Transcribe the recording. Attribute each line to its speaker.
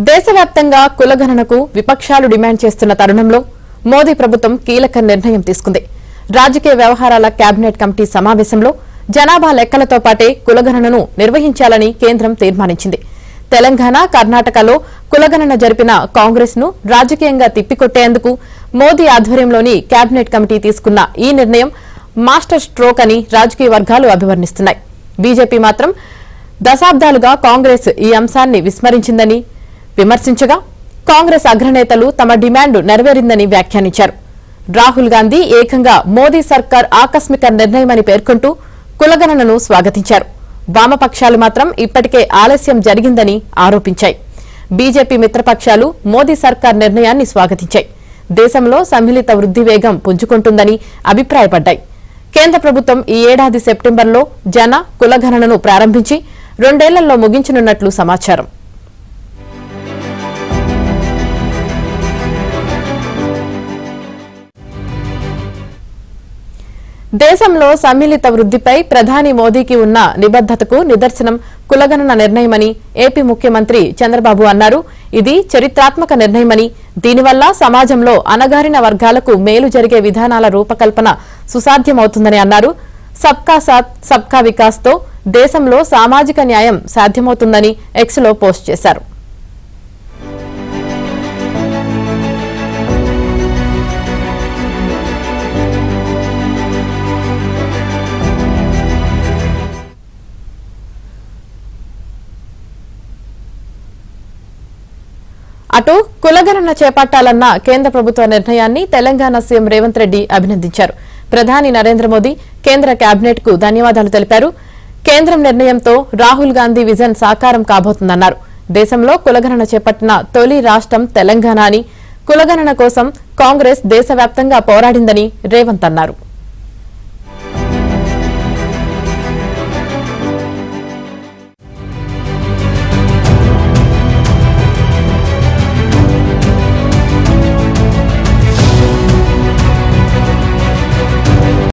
Speaker 1: దేశవ్యాప్తంగా కులగణనకు విపక్షాలు డిమాండ్ చేస్తున్న తరుణంలో మోదీ ప్రభుత్వం కీలక నిర్ణయం తీసుకుంది. రాజకీయ వ్యవహారాల కేబినెట్ కమిటీ సమావేశంలో జనాభా లెక్కలతో పాటే కులగణనను నిర్వహించాలని కేంద్రం తీర్మానించింది. తెలంగాణ, కర్ణాటకలో కులగణన జరిపిన కాంగ్రెస్ ను రాజకీయంగా తిప్పికొట్టేందుకు మోదీ ఆధ్వర్యంలోని కేబినెట్ కమిటీ తీసుకున్న ఈ నిర్ణయం మాస్టర్ స్ట్రోక్ అని రాజకీయ వర్గాలు అభివర్ణిస్తున్నాయి. బీజేపీ మాత్రం దశాబ్దాలుగా కాంగ్రెస్ ఈ అంశాన్ని విస్మరించిందని విమర్శించగా, కాంగ్రెస్ అగ్రనేతలు తమ డిమాండ్ నెరవేరిందని వ్యాఖ్యానించారు. రాహుల్ గాంధీ ఏకంగా మోదీ సర్కార్ ఆకస్మిక నిర్ణయమని పేర్కొంటూ కులగణనను స్వాగతించారు. వామపక్షాలు మాత్రం ఇప్పటికే ఆలస్యం జరిగిందని ఆరోపించాయి. బీజేపీ మిత్రపక్షాలు మోదీ సర్కార్ నిర్ణయాన్ని స్వాగతించాయి. దేశంలో సమ్మిళిత వృద్ధి వేగం పుంజుకుంటుందని అభిప్రాయపడ్డాయి. కేంద్ర ప్రభుత్వం ఈ ఏడాది సెప్టెంబర్లో జన కులగణనను ప్రారంభించి 2 ఏళ్లలో ముగించనున్నట్లు సమాచారం. దేశంలో సమ్మిళిత వృద్ధిపై ప్రధాని మోదీకి ఉన్న నిబద్దతకు నిదర్శనం కులగణన నిర్ణయమని ఏపీ ముఖ్యమంత్రి చంద్రబాబు అన్నారు. ఇది చరిత్రాత్మక నిర్ణయమని, దీనివల్ల సమాజంలో అణగారిన వర్గాలకు మేలు జరిగే విధానాల రూపకల్పన సుసాధ్యమవుతుందని అన్నారు. సబ్కా సాత్ సబ్కా వికాస్ తో దేశంలో సామాజిక న్యాయం సాధ్యమవుతుందని ఎక్స్ లో పోస్ట్ చేశారు. అటు కులగణన చేపట్టాలన్న కేంద్ర ప్రభుత్వ నిర్ణయాన్ని తెలంగాణ సీఎం రేవంత్ రెడ్డి అభినందించారు. ప్రధాని నరేంద్ర మోదీ కేంద్ర కేబినెట్ కు ధన్యవాదాలు తెలిపారు. కేంద్రం నిర్ణయంతో రాహుల్ గాంధీ విజన్ సాకారం కాబోతుందన్నారు. దేశంలో కులగణన చేపట్టిన తొలి రాష్ట్రం తెలంగాణ అని, కులగణన కోసం కాంగ్రెస్ దేశవ్యాప్తంగా పోరాడిందని రేవంత్ అన్నారు.